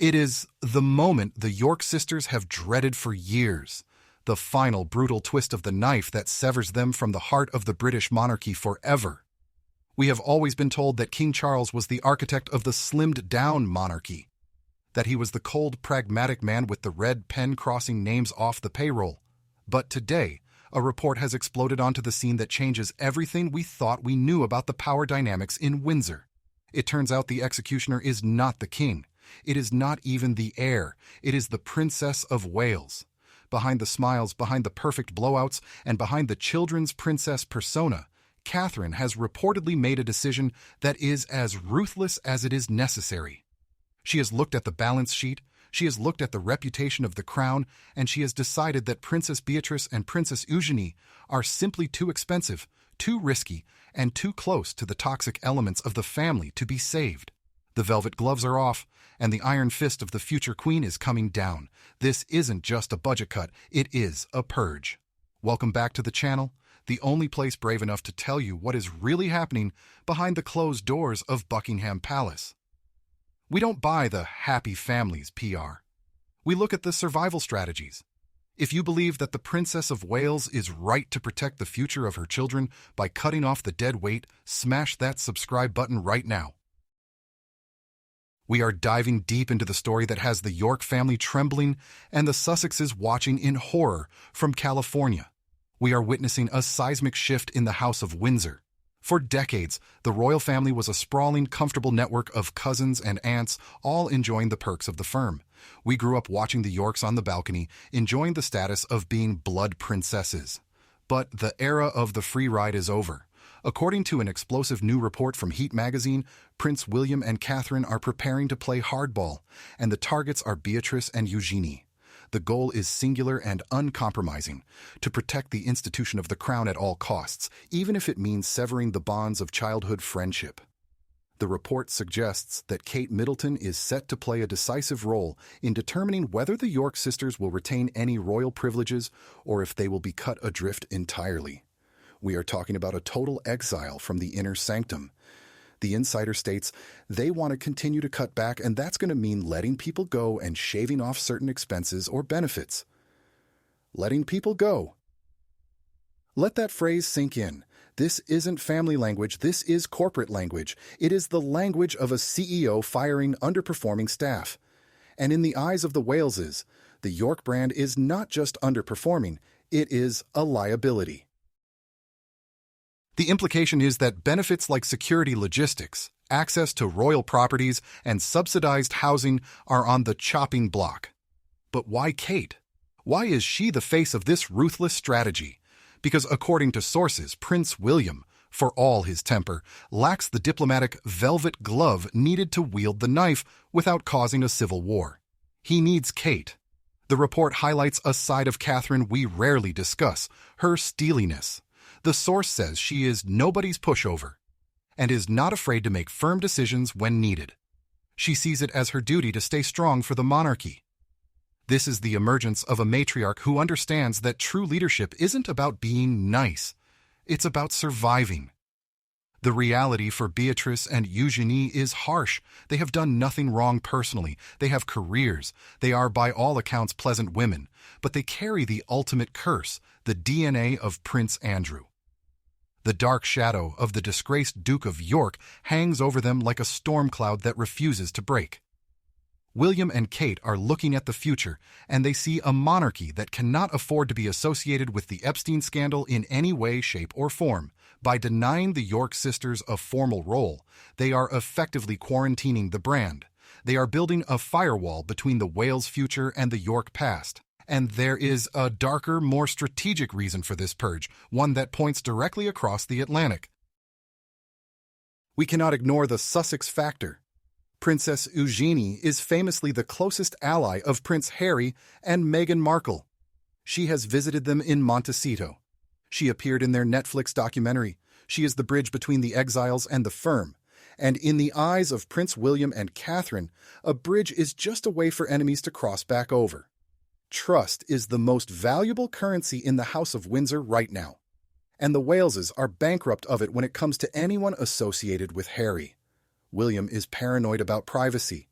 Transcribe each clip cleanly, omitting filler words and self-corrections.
It is the moment the York sisters have dreaded for years, the final brutal twist of the knife that severs them from the heart of the British monarchy forever. We have always been told that King Charles was the architect of the slimmed-down monarchy, that he was the cold, pragmatic man with the red pen crossing names off the payroll. But today, a report has exploded onto the scene that changes everything we thought we knew about the power dynamics in Windsor. It turns out the executioner is not the king. It is not even the heir. It is the Princess of Wales. Behind the smiles, behind the perfect blowouts, and behind the children's princess persona, Catherine has reportedly made a decision that is as ruthless as it is necessary. She has looked at the balance sheet, she has looked at the reputation of the crown, and she has decided that Princess Beatrice and Princess Eugenie are simply too expensive, too risky, and too close to the toxic elements of the family to be saved. The velvet gloves are off, and the iron fist of the future queen is coming down. This isn't just a budget cut, it is a purge. Welcome back to the channel, the only place brave enough to tell you what is really happening behind the closed doors of Buckingham Palace. We don't buy the happy families PR. We look at the survival strategies. If you believe that the Princess of Wales is right to protect the future of her children by cutting off the dead weight, smash that subscribe button right now. We are diving deep into the story that has the York family trembling and the Sussexes watching in horror from California. We are witnessing a seismic shift in the House of Windsor. For decades, the royal family was a sprawling, comfortable network of cousins and aunts, all enjoying the perks of the firm. We grew up watching the Yorks on the balcony, enjoying the status of being blood princesses. But the era of the free ride is over. According to an explosive new report from Heat magazine, Prince William and Catherine are preparing to play hardball, and the targets are Beatrice and Eugenie. The goal is singular and uncompromising, to protect the institution of the crown at all costs, even if it means severing the bonds of childhood friendship. The report suggests that Kate Middleton is set to play a decisive role in determining whether the York sisters will retain any royal privileges or if they will be cut adrift entirely. We are talking about a total exile from the inner sanctum. The insider states they want to continue to cut back, and that's going to mean letting people go and shaving off certain expenses or benefits. Letting people go. Let that phrase sink in. This isn't family language, this is corporate language. It is the language of a CEO firing underperforming staff. And in the eyes of the Waleses, the York brand is not just underperforming, it is a liability. The implication is that benefits like security logistics, access to royal properties, and subsidized housing are on the chopping block. But why Kate? Why is she the face of this ruthless strategy? Because according to sources, Prince William, for all his temper, lacks the diplomatic velvet glove needed to wield the knife without causing a civil war. He needs Kate. The report highlights a side of Catherine we rarely discuss, her steeliness. The source says she is nobody's pushover and is not afraid to make firm decisions when needed. She sees it as her duty to stay strong for the monarchy. This is the emergence of a matriarch who understands that true leadership isn't about being nice, it's about surviving. The reality for Beatrice and Eugenie is harsh. They have done nothing wrong personally. They have careers. They are, by all accounts, pleasant women. But they carry the ultimate curse, the DNA of Prince Andrew. The dark shadow of the disgraced Duke of York hangs over them like a storm cloud that refuses to break. William and Kate are looking at the future, and they see a monarchy that cannot afford to be associated with the Epstein scandal in any way, shape, or form. By denying the York sisters a formal role, they are effectively quarantining the brand. They are building a firewall between the Wales future and the York past. And there is a darker, more strategic reason for this purge, one that points directly across the Atlantic. We cannot ignore the Sussex factor. Princess Eugenie is famously the closest ally of Prince Harry and Meghan Markle. She has visited them in Montecito. She appeared in their Netflix documentary. She is the bridge between the exiles and the firm. And in the eyes of Prince William and Catherine, a bridge is just a way for enemies to cross back over. Trust is the most valuable currency in the House of Windsor right now, and the Waleses are bankrupt of it when it comes to anyone associated with Harry. William is paranoid about privacy.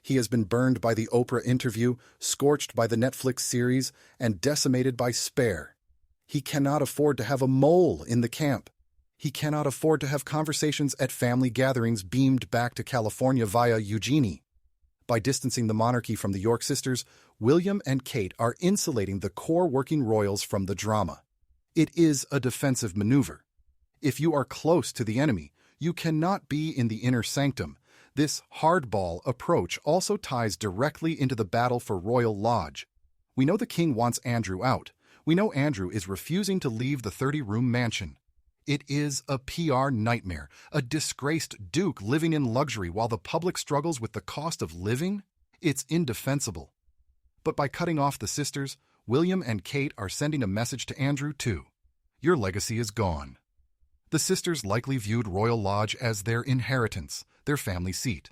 He has been burned by the Oprah interview, scorched by the Netflix series, and decimated by Spare. He cannot afford to have a mole in the camp. He cannot afford to have conversations at family gatherings beamed back to California via Eugenie. By distancing the monarchy from the York sisters, William and Kate are insulating the core working royals from the drama. It is a defensive maneuver. If you are close to the enemy, you cannot be in the inner sanctum. This hardball approach also ties directly into the battle for Royal Lodge. We know the king wants Andrew out. We know Andrew is refusing to leave the 30-room mansion. It is a PR nightmare, a disgraced duke living in luxury while the public struggles with the cost of living. It's indefensible. But by cutting off the sisters, William and Kate are sending a message to Andrew too. Your legacy is gone. The sisters likely viewed Royal Lodge as their inheritance, their family seat.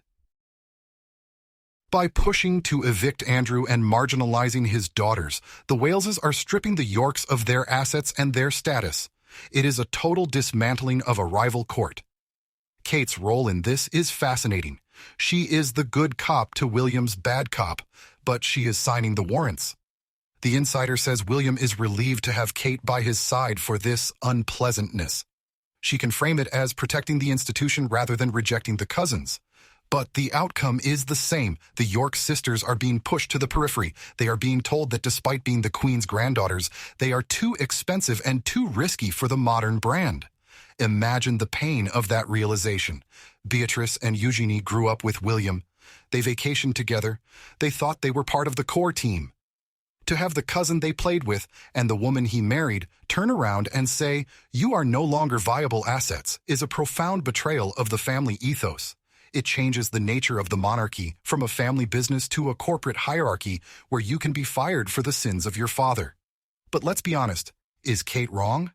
By pushing to evict Andrew and marginalizing his daughters, the Waleses are stripping the Yorks of their assets and their status. It is a total dismantling of a rival court. Kate's role in this is fascinating. She is the good cop to William's bad cop, but she is signing the warrants. The insider says William is relieved to have Kate by his side for this unpleasantness. She can frame it as protecting the institution rather than rejecting the cousins. But the outcome is the same. The York sisters are being pushed to the periphery. They are being told that despite being the Queen's granddaughters, they are too expensive and too risky for the modern brand. Imagine the pain of that realization. Beatrice and Eugenie grew up with William. They vacationed together. They thought they were part of the core team. To have the cousin they played with and the woman he married turn around and say, "You are no longer viable assets," is a profound betrayal of the family ethos. It changes the nature of the monarchy from a family business to a corporate hierarchy where you can be fired for the sins of your father. But let's be honest, is Kate wrong?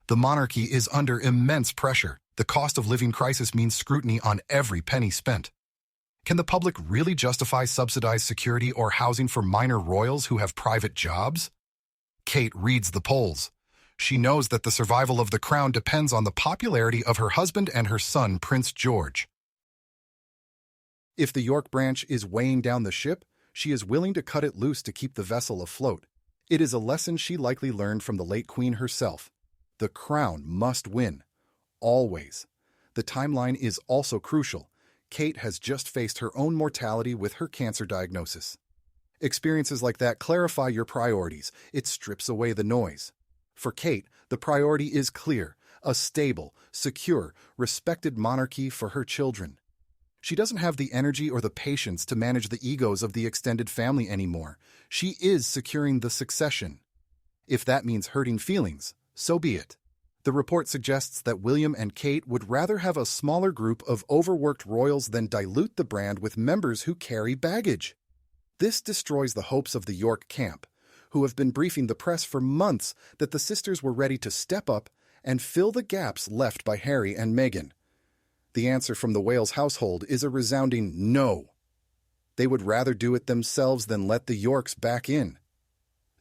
The monarchy is under immense pressure. The cost of living crisis means scrutiny on every penny spent. Can the public really justify subsidized security or housing for minor royals who have private jobs? Kate reads the polls. She knows that the survival of the crown depends on the popularity of her husband and her son, Prince George. If the York branch is weighing down the ship, she is willing to cut it loose to keep the vessel afloat. It is a lesson she likely learned from the late Queen herself. The crown must win. Always. The timeline is also crucial. Kate has just faced her own mortality with her cancer diagnosis. Experiences like that clarify your priorities. It strips away the noise. For Kate, the priority is clear: a stable, secure, respected monarchy for her children. She doesn't have the energy or the patience to manage the egos of the extended family anymore. She is securing the succession. If that means hurting feelings, so be it. The report suggests that William and Kate would rather have a smaller group of overworked royals than dilute the brand with members who carry baggage. This destroys the hopes of the York camp, who have been briefing the press for months that the sisters were ready to step up and fill the gaps left by Harry and Meghan. The answer from the Wales household is a resounding no. They would rather do it themselves than let the Yorks back in.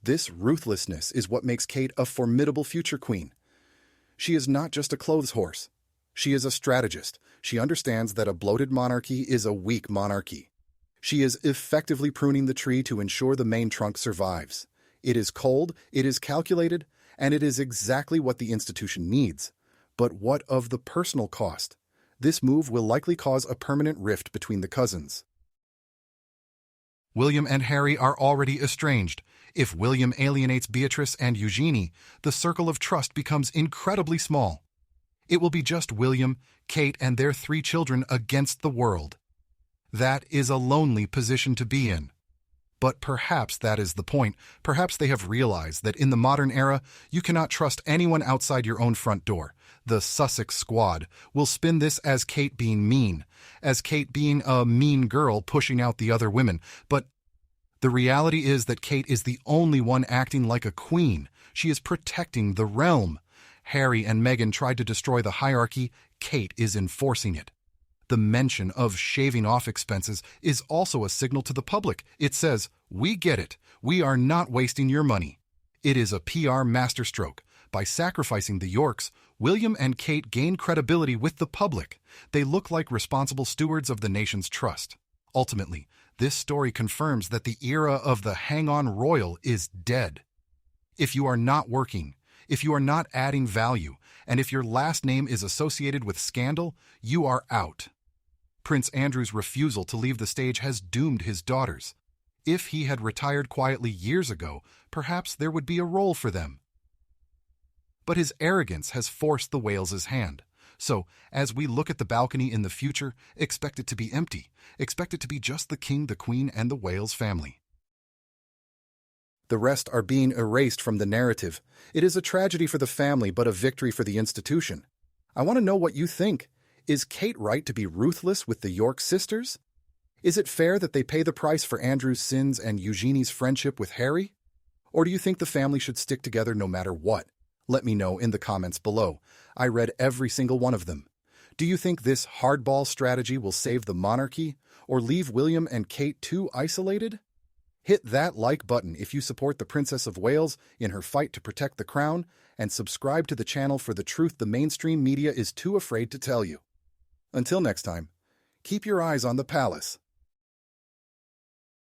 This ruthlessness is what makes Kate a formidable future queen. She is not just a clothes horse. She is a strategist. She understands that a bloated monarchy is a weak monarchy. She is effectively pruning the tree to ensure the main trunk survives. It is cold, it is calculated, and it is exactly what the institution needs. But what of the personal cost? This move will likely cause a permanent rift between the cousins. William and Harry are already estranged. If William alienates Beatrice and Eugenie, the circle of trust becomes incredibly small. It will be just William, Kate, and their 3 children against the world. That is a lonely position to be in. But perhaps that is the point. Perhaps they have realized that in the modern era, you cannot trust anyone outside your own front door. The Sussex squad will spin this as Kate being mean, as Kate being a mean girl pushing out the other women. But the reality is that Kate is the only one acting like a queen. She is protecting the realm. Harry and Meghan tried to destroy the hierarchy. Kate is enforcing it. The mention of shaving off expenses is also a signal to the public. It says, "We get it. We are not wasting your money." It is a PR masterstroke. By sacrificing the Yorks, William and Kate gain credibility with the public. They look like responsible stewards of the nation's trust. Ultimately, This story confirms that the era of the hang-on royal is dead. If you are not working, if you are not adding value, and if your last name is associated with scandal, you are out. Prince Andrew's refusal to leave the stage has doomed his daughters. If he had retired quietly years ago, perhaps there would be a role for them. But his arrogance has forced the Wales's hand. So, as we look at the balcony in the future, expect it to be empty. Expect it to be just the king, the queen, and the Wales family. The rest are being erased from the narrative. It is a tragedy for the family, but a victory for the institution. I want to know what you think. Is Kate right to be ruthless with the York sisters? Is it fair that they pay the price for Andrew's sins and Eugenie's friendship with Harry? Or do you think the family should stick together no matter what? Let me know in the comments below. I read every single one of them. Do you think this hardball strategy will save the monarchy, or leave William and Kate too isolated? Hit that like button if you support the Princess of Wales in her fight to protect the crown, and subscribe to the channel for the truth the mainstream media is too afraid to tell you. Until next time, keep your eyes on the palace.